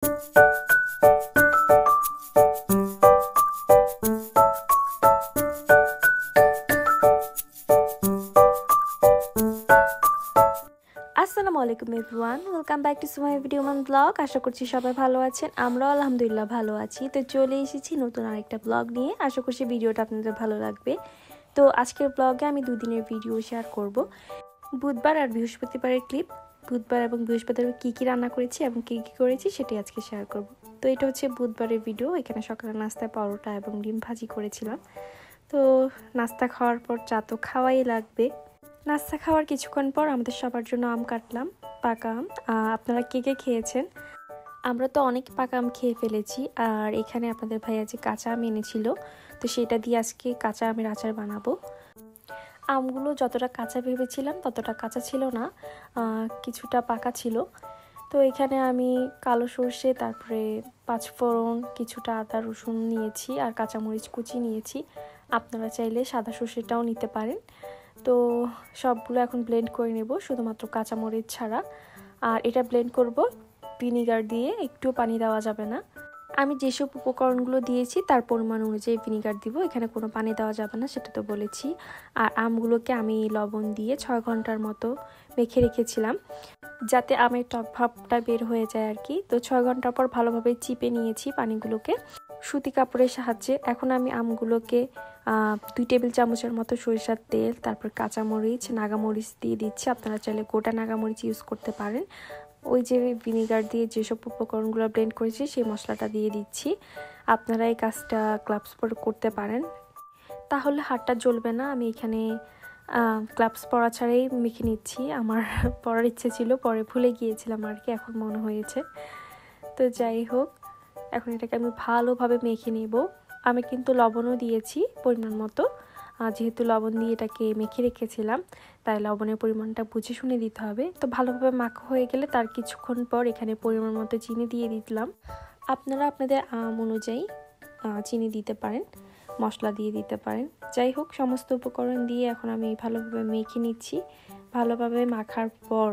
আসসালামু আলাইকুম everyone, welcome back to সুমাই ভিডিও মান ব্লগ। আশা করছি সবাই ভালো আছেন, আমরাও আলহামদুলিল্লাহ ভালো আছি। তো চলে এসেছি নতুন আরেকটা ব্লগ নিয়ে। আশা করছি ভিডিওটা আপনাদের ভালো লাগবে। তো আজকের ব্লগে আমি দুদিনের ভিডিও শেয়ার করব, বুধবার আর বৃহস্পতিবারের ক্লিপ। বুধবার এবং বৃহস্পতিবার কী কী রান্না করেছি এবং কী কী করেছি সেটাই আজকে শেয়ার করব। তো এটা হচ্ছে বুধবারের ভিডিও। এখানে সকালে নাস্তায় পরোটা এবং ডিম ভাজি করেছিলাম। তো নাস্তা খাওয়ার পর চা তো খাওয়াই লাগবে। নাস্তা খাওয়ার কিছুক্ষণ পর আমাদের সবার জন্য আম কাটলাম, পাকা আম। আপনারা কে কে খেয়েছেন? আমরা তো অনেক পাকা আম খেয়ে ফেলেছি। আর এখানে আপনাদের ভাইয়া যে কাঁচা আম এনেছিল, তো সেটা দিয়ে আজকে কাঁচা আমের আচার বানাবো। আমগুলো যতটা কাঁচা ভেবেছিলাম ততটা কাঁচা ছিল না, কিছুটা পাকা ছিল। তো এখানে আমি কালো সর্ষে, তারপরে পাঁচফোড়ন, কিছুটা আদা রসুন নিয়েছি আর কাঁচামরিচ কুচি নিয়েছি। আপনারা চাইলে সাদা সর্ষেটাও নিতে পারেন। তো সবগুলো এখন ব্লেন্ড করে নেব, শুধুমাত্র কাঁচামরিচ ছাড়া। আর এটা ব্লেন্ড করব ভিনিগার দিয়ে, একটু পানি দেওয়া যাবে না। আমি যেসব উপকরণগুলো দিয়েছি তার পরিমাণ অনুযায়ী ভিনিগার দিব, এখানে কোনো পানি দেওয়া যাবে না, সেটা তো বলেছি। আর আমগুলোকে আমি লবণ দিয়ে 6 ঘন্টার মতো মেখে রেখেছিলাম, যাতে আমের টক ভাবটা বের হয়ে যায় আর কি। তো 6 ঘন্টার পর ভালোভাবে চিপে নিয়েছি পানিগুলোকে সুতি কাপড়ের সাহায্যে। এখন আমি আমগুলোকে 2 টেবিল চামচের মতো সরিষার তেল, তারপর কাঁচামরিচ, নাগামরিচ দিয়ে দিচ্ছি। আপনারা চাইলে গোটা নাগামরিচ ইউজ করতে পারেন। ওই যে ভিনিগার দিয়ে যেসব উপকরণগুলো ব্লেন্ড করেছি সেই মশলাটা দিয়ে দিচ্ছি। আপনারা এই কাজটা গ্লাভস পরে করতে পারেন, তাহলে হাতটা জ্বলবে না। আমি এখানে গ্লাভস পরা ছাড়াই মেখে নিচ্ছি। আমার পরার ইচ্ছে ছিল, পরে ভুলে গিয়েছিলাম আর কি, এখন মনে হয়েছে। তো যাই হোক, এখন এটাকে আমি ভালোভাবে মেখে নেব। আমি কিন্তু লবণও দিয়েছি পরিমাণ মতো, যেহেতু লবণ দিয়ে এটাকে মেখে রেখেছিলাম, তাই লবণের পরিমাণটা বুঝে শুনে দিতে হবে। তো ভালোভাবে মাখা হয়ে গেলে তার কিছুক্ষণ পর এখানে পরিমাণ মতো চিনি দিয়ে দিলাম। আপনারা আপনাদের আম অনুযায়ী চিনি দিতে পারেন, মশলা দিয়ে দিতে পারেন। যাই হোক, সমস্ত উপকরণ দিয়ে এখন আমি ভালোভাবে মেখে নিচ্ছি। ভালোভাবে মাখার পর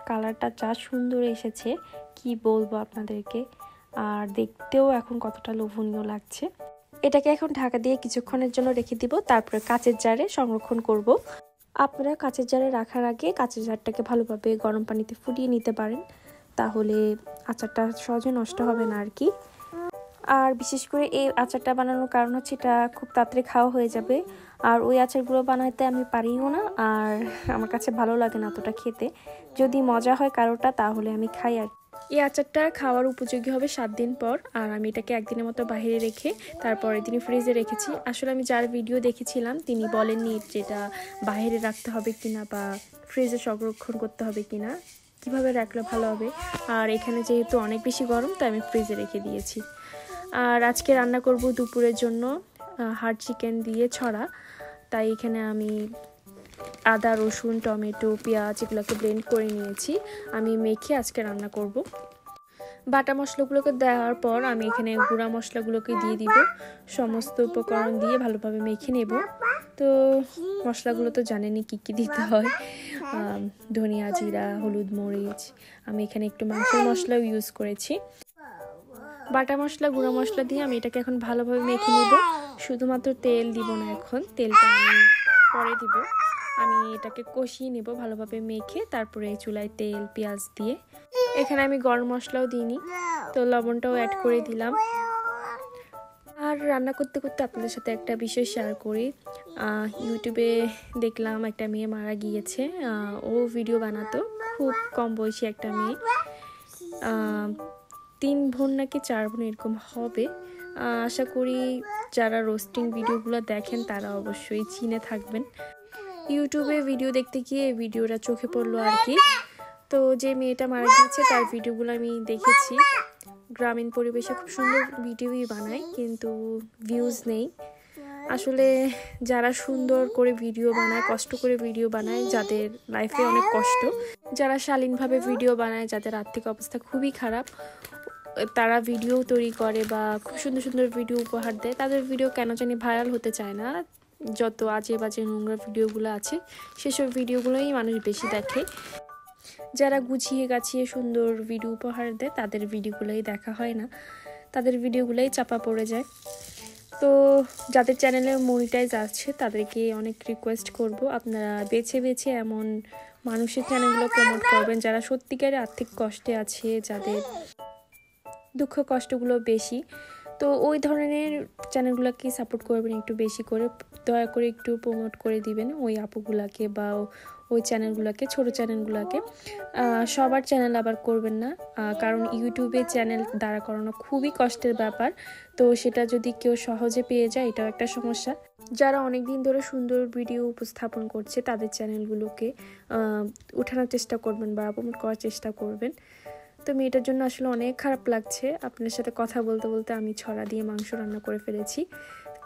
কালারটা যা সুন্দর এসেছে কি বলবো আপনাদেরকে, আর দেখতেও এখন কতটা লোভনীয় লাগছে। এটাকে এখন ঢাকা দিয়ে কিছুক্ষণের জন্য রেখে দিব, তারপরে কাচের জারে সংরক্ষণ করব। আপনারা কাচের জারে রাখার আগে কাচের জারটাকে ভালোভাবে গরম পানিতে ফুটিয়ে নিতে পারেন, তাহলে আচারটা সহজে নষ্ট হবে না আর কি। আর বিশেষ করে এই আচারটা বানানোর কারণ হচ্ছে এটা খুব তাড়াতাড়ি খাওয়া হয়ে যাবে। আর ওই আচারগুলো বানাতে আমি পারিও না, আর আমার কাছে ভালো লাগে না এতটা খেতে। যদি মজা হয় কারোটা তাহলে আমি খাই আর। এই আচারটা খাওয়ার উপযোগী হবে 7 দিন পর। আর আমি এটাকে একদিনের মতো বাইরে রেখে তারপরের দিন ফ্রিজে রেখেছি। আসলে আমি যার ভিডিও দেখেছিলাম তিনি বলেননি যেটা বাইরে রাখতে হবে কিনা বা ফ্রিজে সংরক্ষণ করতে হবে কিনা, কিভাবে রাখলে ভালো হবে। আর এখানে যেহেতু অনেক বেশি গরম, তাই আমি ফ্রিজে রেখে দিয়েছি। আর আজকে রান্না করব দুপুরের জন্য হাড় চিকেন দিয়ে ছড়া। তাই এখানে আমি আদা রসুন টমেটো পেঁয়াজ এগুলোকে ব্লেন্ড করে নিয়েছি, আমি মেখে আজকে রান্না করব। বাটা মশলাগুলোকে দেওয়ার পর আমি এখানে গুঁড়া মশলাগুলোকে দিয়ে দিব। সমস্ত উপকরণ দিয়ে ভালোভাবে মেখে নেব। তো মশলাগুলো তো জানেনই কী কী দিতে হয়, ধনিয়া জিরা হলুদ মরিচ। আমি এখানে একটু মাংসের মশলাও ইউজ করেছি। বাটা মশলা গুঁড়া মশলা দিয়ে আমি এটাকে এখন ভালোভাবে মেখে নেব। শুধুমাত্র তেল দিব না, এখন তেলটা আমি পরে দিব। আমি এটাকে কষিয়ে নেব ভালোভাবে মেখে, তারপরে চুলায় তেল পেঁয়াজ দিয়ে। এখানে আমি গরম মশলাও দিইনি, তো লবণটাও অ্যাড করে দিলাম। আর রান্না করতে করতে আপনাদের সাথে একটা বিষয় শেয়ার করি। ইউটিউবে দেখলাম একটা মেয়ে মারা গিয়েছে। ও ভিডিও বানাতো, খুব কম বয়সী একটা মেয়ে। 3 বোন নাকি 4 বোন এরকম হবে। আশা করি যারা রোস্টিং ভিডিওগুলো দেখেন তারা অবশ্যই চিনে থাকবেন। ইউটিউবে ভিডিও দেখতে গিয়ে ভিডিওটা চোখে পড়লো আর কি। তো যে মেয়েটা মারা গিয়েছে তার ভিডিওগুলো আমি দেখেছি। গ্রামীণ পরিবেশে খুব সুন্দর ভিডিওই বানায়, কিন্তু ভিউজ নেই। আসলে যারা সুন্দর করে ভিডিও বানায়, কষ্ট করে ভিডিও বানায়, যাদের লাইফে অনেক কষ্ট, যারা শালীনভাবে ভিডিও বানায়, যাদের আর্থিক অবস্থা খুবই খারাপ, তারা ভিডিও তৈরি করে বা খুব সুন্দর সুন্দর ভিডিও উপহার দেয়, তাদের ভিডিও কেন জানি ভাইরাল হতে চায় না। যত আজে বাজে নোংরা ভিডিওগুলো আছে সেসব ভিডিওগুলোই মানুষ বেশি দেখে। যারা গুছিয়ে গাছিয়ে সুন্দর ভিডিও উপহার দেয় তাদের ভিডিওগুলোই দেখা হয় না, তাদের ভিডিওগুলোই চাপা পড়ে যায়। তো যাদের চ্যানেলে মনিটাইজ আছে তাদেরকে অনেক রিকোয়েস্ট করব, আপনারা বেছে বেছে এমন মানুষের চ্যানেলগুলো প্রমোট করবেন যারা সত্যিকারে আর্থিক কষ্টে আছে, যাদের দুঃখ কষ্টগুলো বেশি। তো ওই ধরনের চ্যানেলগুলোকে সাপোর্ট করবেন একটু বেশি করে, দয়া করে একটু প্রমোট করে দিবেন ওই আপুগুলাকে বা ওই চ্যানেলগুলোকে, ছোট চ্যানেলগুলোকে। সবার চ্যানেল আবার করবেন না, কারণ ইউটিউবে চ্যানেল দাঁড়া করানো খুবই কষ্টের ব্যাপার। তো সেটা যদি কেউ সহজে পেয়ে যায় এটাও একটা সমস্যা। যারা অনেক দিন ধরে সুন্দর ভিডিও উপস্থাপন করছে তাদের চ্যানেলগুলোকে উঠানোর চেষ্টা করবেন বা প্রমোট করার চেষ্টা করবেন। তো মেয়েটার জন্য আসলে অনেক খারাপ লাগছে। আপনার সাথে কথা বলতে বলতে আমি ছড়া দিয়ে মাংস রান্না করে ফেলেছি।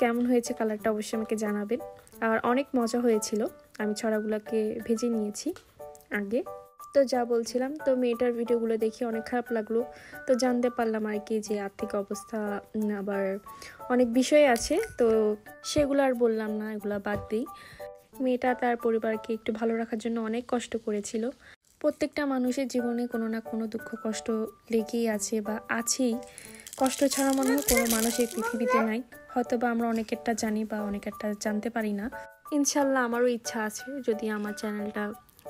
কেমন হয়েছে কালারটা অবশ্যই আমাকে জানাবেন। আর অনেক মজা হয়েছিল। আমি ছড়াগুলোকে ভেজে নিয়েছি আগে। তো যা বলছিলাম, তো মেয়েটার ভিডিওগুলো দেখে অনেক খারাপ লাগলো। তো জানতে পারলাম আর কি যে আর্থিক অবস্থা আবার অনেক বিষয় আছে, তো সেগুলো আর বললাম না, এগুলো বাদ দিই। মেয়েটা তার পরিবারকে একটু ভালো রাখার জন্য অনেক কষ্ট করেছিল। প্রত্যেকটা মানুষের জীবনে কোনো না কোনো দুঃখ কষ্ট লেগেই আছে বা আছেই। কষ্ট ছাড়া মনে হয় কোনো মানুষ এই পৃথিবীতে নাই। হয়তো বা আমরা অনেকেরটা জানি বা অনেকেরটা জানতে পারি না। ইনশাল্লাহ আমারও ইচ্ছা আছে, যদি আমার চ্যানেলটা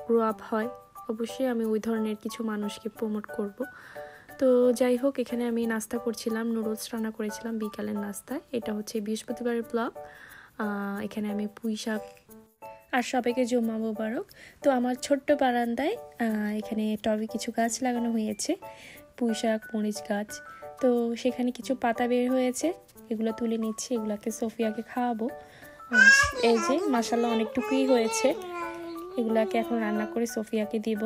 গ্রো আপ হয় অবশ্যই আমি ওই ধরনের কিছু মানুষকে প্রমোট করব। তো যাই হোক, এখানে আমি নাস্তা করছিলাম, নুডলস রান্না করেছিলাম বিকালের নাস্তায়। এটা হচ্ছে বৃহস্পতিবারের ব্লগ। এখানে আমি পুঁই শাক, আর সবাইকে জুম্মা মোবারক। তো আমার ছোট্ট বারান্দায় এখানে টবে কিছু গাছ লাগানো হয়েছে, পুঁই শাক, মরিচ গাছ। তো সেখানে কিছু পাতা বের হয়েছে, এগুলো তুলে নিচ্ছি, এগুলোকে সোফিয়াকে খাওয়াবো। এই যে মাশাআল্লাহ অনেকটুকুই হয়েছে, এগুলাকে এখন রান্না করে সোফিয়াকে দিব।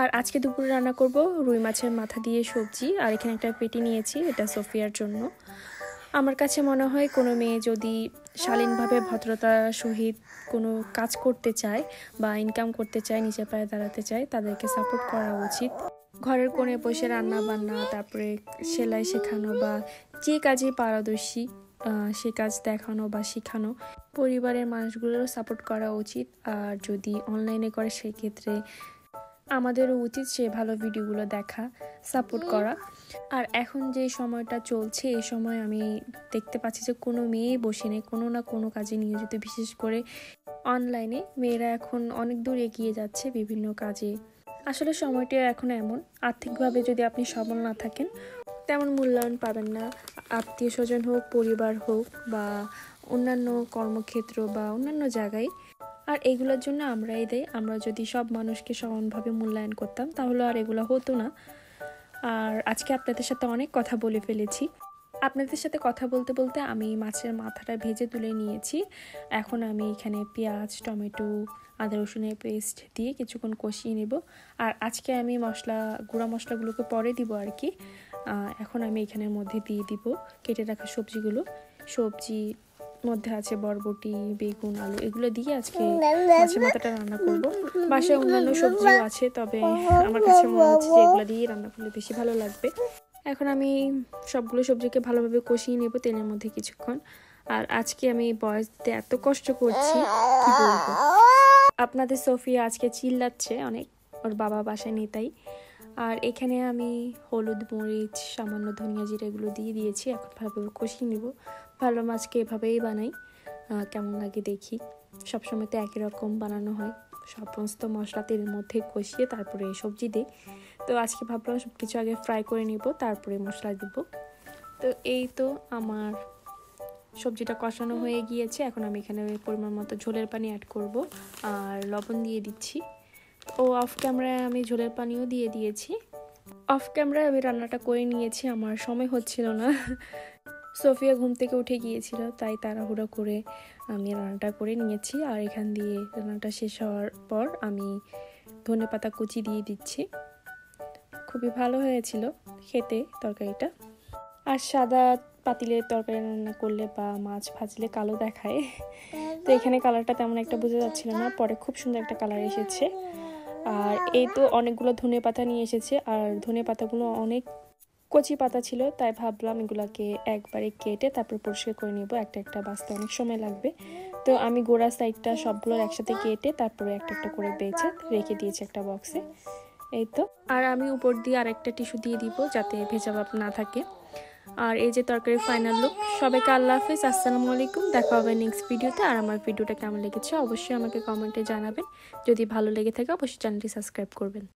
আর আজকে দুপুরে রান্না করব রুই মাছের মাথা দিয়ে সবজি। আর এখানে একটা পেটি নিয়েছি, এটা সোফিয়ার জন্য। আমার কাছে মনে হয় কোনো মেয়ে যদি শালীনভাবে ভদ্রতা সহিত কোনো কাজ করতে চায় বা ইনকাম করতে চায়, নিজের পায়ে দাঁড়াতে চায়, তাদেরকে সাপোর্ট করা উচিত। ঘরের কোণে বসে রান্না বান্না, তারপরে সেলাই শেখানো বা যে কাজে পারদর্শী সে কাজ দেখানো বা শেখানো, পরিবারের মানুষগুলোরও সাপোর্ট করা উচিত। আর যদি অনলাইনে করে সেক্ষেত্রে আমাদেরও উচিত সে ভালো ভিডিওগুলো দেখা, সাপোর্ট করা। আর এখন যে সময়টা চলছে এই সময় আমি দেখতে পাচ্ছি যে কোনো মেয়ে বসে নেই, কোনো না কোনো কাজে নিয়োজিত। বিশেষ করে অনলাইনে মেয়েরা এখন অনেক দূর এগিয়ে যাচ্ছে বিভিন্ন কাজে। আসলে সময়টা এখন এমন, আর্থিকভাবে যদি আপনি সবল না থাকেন তেমন মূল্যায়ন পাবেন না, আত্মীয় স্বজন হোক, পরিবার হোক বা অন্যান্য কর্মক্ষেত্র বা অন্যান্য জায়গায়। আর এগুলোর জন্য আমরাই দেই। আমরা যদি সব মানুষকে সমানভাবে মূল্যায়ন করতাম তাহলে আর এগুলো হতো না। আর আজকে আপনাদের সাথে অনেক কথা বলে ফেলেছি। আপনাদের সাথে কথা বলতে বলতে আমি মাছের মাথাটা ভেজে তুলে নিয়েছি। এখন আমি এখানে পেঁয়াজ, টমেটো, আদা রসুনের পেস্ট দিয়ে কিছুক্ষণ কষিয়ে নেব। আর আজকে আমি গুঁড়া মশলাগুলোকে পরে দিব আর কি। এখন আমি এখানের মধ্যে দিয়ে দিব কেটে রাখা সবজিগুলো। সবজি মধ্যে আছে বরবটি, বেগুন, আলু, এগুলো দিয়ে আজকে মাছের মাথাটা রান্না করব। বাসায় অন্যান্য সবজিও আছে, তবে আমার কাছে মনে হচ্ছে যে এগুলো দিয়ে রান্না করলে বেশি ভালো লাগবে। এখন আমি সবগুলো সবজিকে ভালোভাবে কষিয়ে নেব তেলের মধ্যে কিছুক্ষণ। আর আজকে আমি বয়স দিতে এত কষ্ট করছি কি বলবো। আপনাদের সোফিয়া আজকে চিল্লাচ্ছে অনেক, ওর বাবা বাসায় নেই তাই। আর এখানে আমি হলুদ, মরিচ, সামান্য ধনিয়া জিরা এগুলো দিয়ে দিয়েছি। এখন ভালোভাবে কষিয়ে নেব। ভালো মাছকে এভাবেই বানাই, কেমন লাগে দেখি। সবসময় তো একই রকম বানানো হয়, সমস্ত মশলা তেলের মধ্যে কষিয়ে তারপরে সবজি দিই। তো আজকে ভাবলাম সব কিছু আগে ফ্রাই করে নিব, তারপরে মশলা দিব। তো এই তো আমার সবজিটা কষানো হয়ে গিয়েছে। এখন আমি এখানে পরিমাণ মতো ঝোলের পানি অ্যাড করব আর লবণ দিয়ে দিচ্ছি। ও অফ ক্যামেরায় আমি ঝোলের পানিও দিয়ে দিয়েছি। অফ ক্যামেরায় আমি রান্নাটা করে নিয়েছি, আমার সময় হচ্ছিল না। সোফিয়া ঘুম থেকে উঠে গিয়েছিল, তাই তাড়াহুড়ো করে আমি রান্নাটা করে নিয়েছি। আর এখান দিয়ে রান্নাটা শেষ হওয়ার পর আমি ধনেপাতা কুচি দিয়ে দিচ্ছি। খুবই ভালো হয়েছিল খেতে তরকারিটা। আর সাদা পাতিলের তরকারি রান্না করলে বা মাছ ভাজলে কালো দেখায়, তো এখানে কালারটা তেমন একটা বোঝা যাচ্ছিল না, পরে খুব সুন্দর একটা কালার এসেছে। আর এই তো অনেকগুলো ধনেপাতা নিয়ে এসেছে, আর ধনেপাতাগুলো অনেক কচি পাতা ছিল, তাই ভাবলাম এগুলাকে একবারে কেটে তারপর পরিষ্কার করে নেব। একটা একটা বাছতে অনেক সময় লাগবে। তো আমি গোড়া সাইডটা সবগুলো একসাথে কেটে তারপরে একটা একটা করে বেছে রেখে দিয়েছি একটা বক্সে। এই তো। আর আমি উপর দিয়ে আরেকটা টিস্যু দিয়ে দিব যাতে ভেজা ভাব না থাকে। আর এই যে তরকারির ফাইনাল লুক। সবাইকে আল্লাহ হাফেজ, আসসালামু আলাইকুম। দেখা হবে নেক্সট ভিডিওতে। আর আমার ভিডিওটা কেমন লেগেছে অবশ্যই আমাকে কমেন্টে জানাবেন। যদি ভালো লেগে থাকে অবশ্যই চ্যানেলটি সাবস্ক্রাইব করবেন।